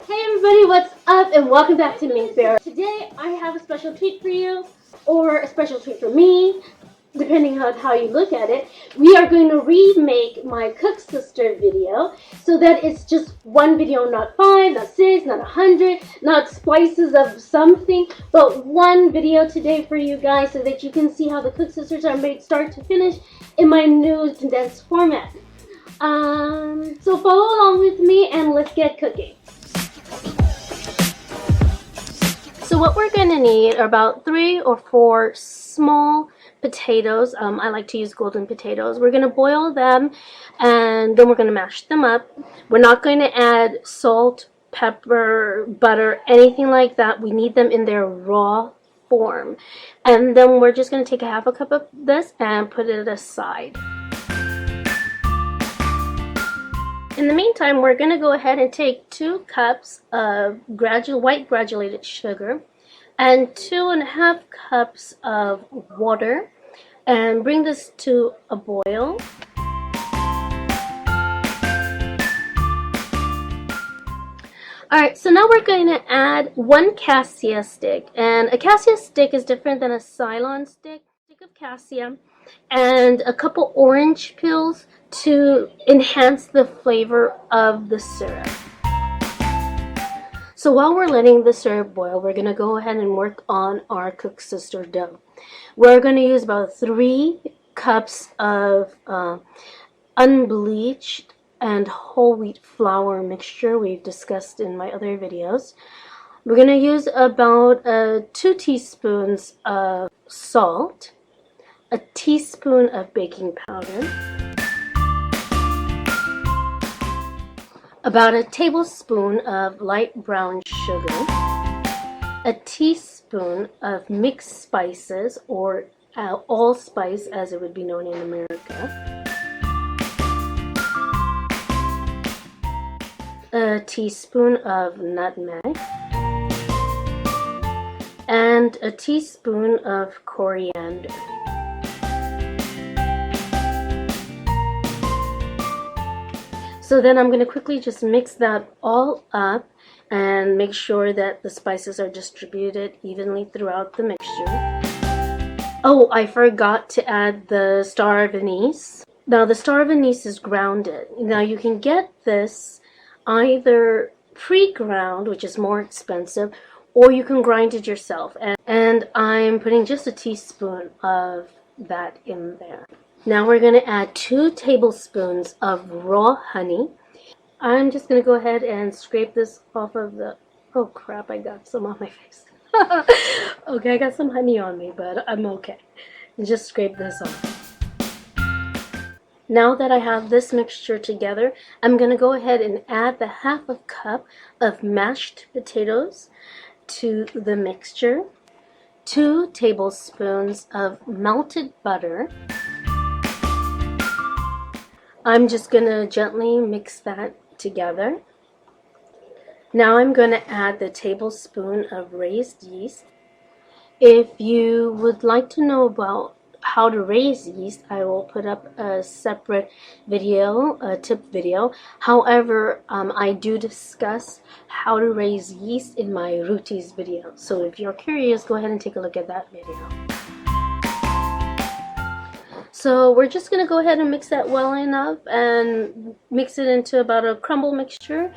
Hey everybody, what's up and welcome back to Minkberry. Today I have a special treat for you, or a special treat for me, depending on how you look at it. We are going to remake my Koeksister video so that it's just one video, not 5, not 6, not 100, not splices of something, but one video today for you guys so that you can see how the Koeksisters are made start to finish in my new condensed format. So follow along with me and let's get cooking. So what we're going to need are about 3 or 4 small potatoes. I like to use golden potatoes. We're going to boil them and then we're going to mash them up. We're not going to add salt, pepper, butter, anything like that. We need them in their raw form. And then we're just going to take a half a cup of this and put it aside. In the meantime, we're going to go ahead and take 2 cups of white granulated sugar and 2.5 cups of water and bring this to a boil. Alright, so now we're going to add 1 cassia stick, and a cassia stick is different than a Ceylon stick. Stick of cassia and a couple orange peels to enhance the flavor of the syrup. So while we're letting the syrup boil, we're going to go ahead and work on our Koeksister dough. We're going to use about 3 cups of unbleached and whole wheat flour mixture we've discussed in my other videos. We're going to use about 2 teaspoons of salt, a teaspoon of baking powder, about a tablespoon of light brown sugar, a teaspoon of mixed spices, or allspice as it would be known in America, a teaspoon of nutmeg, and a teaspoon of coriander. So then I'm going to quickly just mix that all up and make sure that the spices are distributed evenly throughout the mixture. Oh, I forgot to add the star of anise. Now the star of anise is grounded. Now you can get this either pre-ground, which is more expensive, or you can grind it yourself. And I'm putting just a teaspoon of that in there. Now we're going to add 2 tablespoons of raw honey. I'm just going to go ahead and scrape this off of the... Oh crap, I got some on my face. Okay, I got some honey on me, but I'm okay. Just scrape this off. Now that I have this mixture together, I'm going to go ahead and add the half a cup of mashed potatoes to the mixture, 2 tablespoons of melted butter. I'm just going to gently mix that together. Now I'm going to add the tablespoon of raised yeast. If you would like to know about how to raise yeast, I will put up a separate video, a tip video. However, I do discuss how to raise yeast in my Rooties video. So if you're curious, go ahead and take a look at that video. So we're just going to go ahead and mix that well enough and mix it into about a crumble mixture.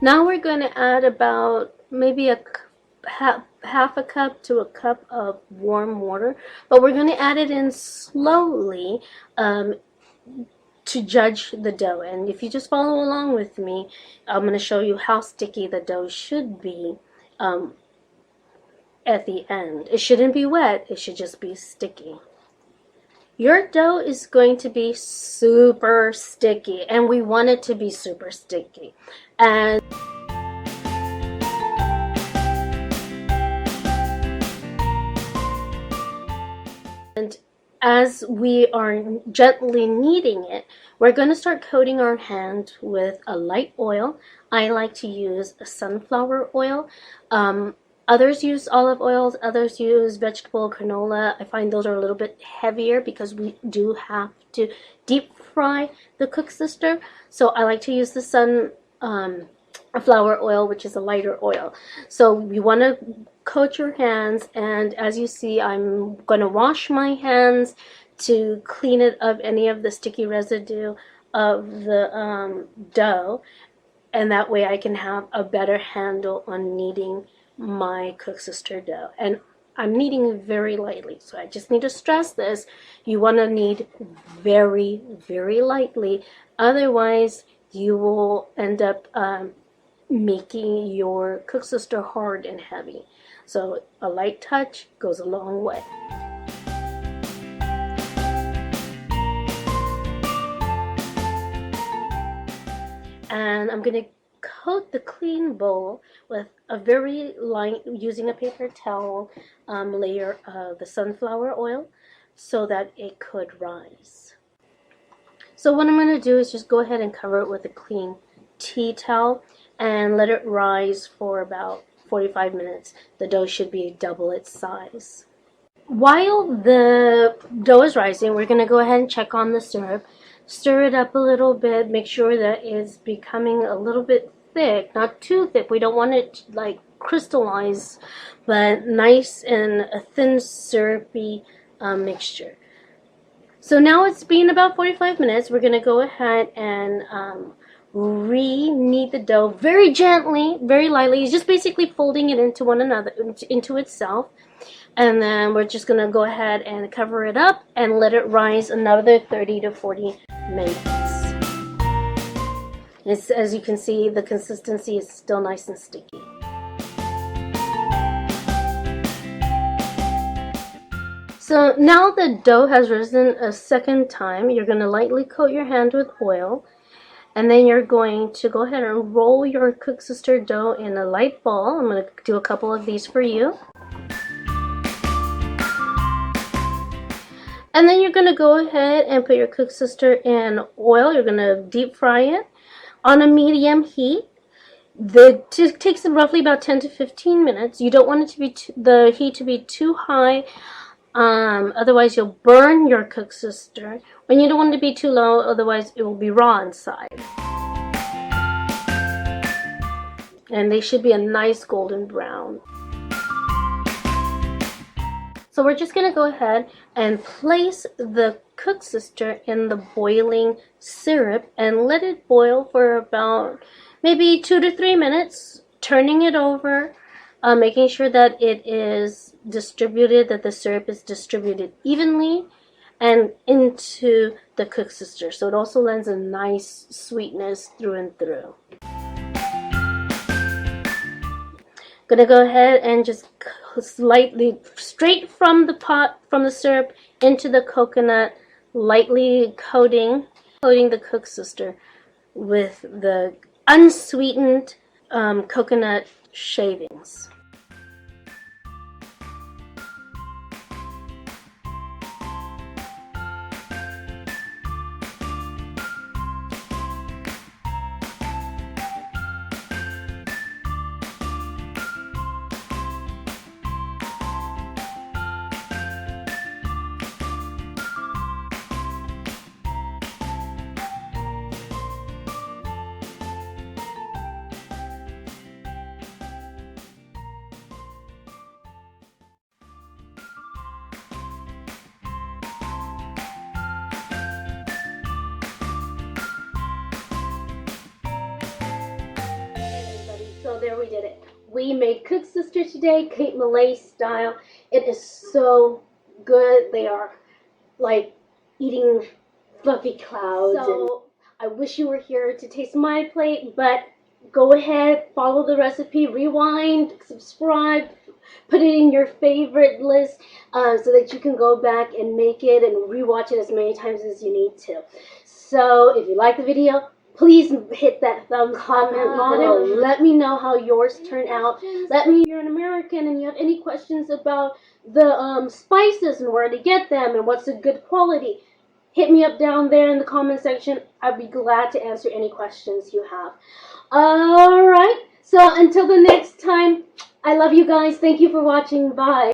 Now we're going to add about maybe a half a cup to a cup of warm water, but we're going to add it in slowly to judge the dough. And if you just follow along with me, I'm going to show you how sticky the dough should be at the end. It shouldn't be wet, it should just be sticky. Your dough is going to be super sticky, and we want it to be super sticky. And as we are gently kneading it, we're going to start coating our hand with a light oil. I like to use a sunflower oil. Others use olive oils, others use vegetable canola. I find those are a little bit heavier because we do have to deep fry the Koeksister. So I like to use the sunflower oil, which is a lighter oil. So you want to coat your hands, and as you see, I'm going to wash my hands to clean it of any of the sticky residue of the dough, and that way I can have a better handle on kneading my Koeksister dough. And I'm kneading very lightly, so I just need to stress this. You want to knead very, very lightly, otherwise you will end up making your Koeksister hard and heavy. So a light touch goes a long way. And I'm going to coat the clean bowl with a very light, using a paper towel, layer of the sunflower oil so that it could rise. So what I'm going to do is just go ahead and cover it with a clean tea towel and let it rise for about 45 minutes. The dough should be double its size. While the dough is rising, we're going to go ahead and check on the syrup. Stir it up a little bit, make sure that it's becoming a little bit thick, not too thick. We don't want it to, like, crystallize, but nice and a thin syrupy mixture. So now it's been about 45 minutes. We're going to go ahead and re-knead the dough very gently, very lightly. It's just basically folding it into one another, into itself. And then we're just going to go ahead and cover it up and let it rise another 30 to 40 minutes. As you can see, the consistency is still nice and sticky. So now the dough has risen a second time. You're going to lightly coat your hand with oil. And then you're going to go ahead and roll your Koeksister dough in a light ball. I'm going to do a couple of these for you. And then you're going to go ahead and put your Koeksister in oil. You're going to deep fry it on a medium heat. It takes roughly about 10 to 15 minutes. You don't want it to be the heat to be too high, otherwise you'll burn your Koeksister. And you don't want it to be too low, otherwise it will be raw inside. And they should be a nice golden brown. So we're just going to go ahead and place the Koeksister in the boiling syrup and let it boil for about maybe 2 to 3 minutes, turning it over, making sure that it is distributed, that the syrup is distributed evenly and into the Koeksister. So it also lends a nice sweetness through and through. Gonna go ahead and just slightly straight from the pot, from the syrup into the coconut, lightly coating the Koeksister with the unsweetened coconut shavings. So there we did it. We made Koeksister today, Cape Malay style. It is so good. They are like eating fluffy clouds. So I wish you were here to taste my plate, but go ahead, follow the recipe, rewind, subscribe, put it in your favorite list so that you can go back and make it and rewatch it as many times as you need to. So if you like the video, please hit that comment below. Let me know how yours turn out. Let me know if you're an American and you have any questions about the spices and where to get them and what's a good quality. Hit me up down there in the comment section. I'd be glad to answer any questions you have. Alright, so until the next time, I love you guys. Thank you for watching. Bye.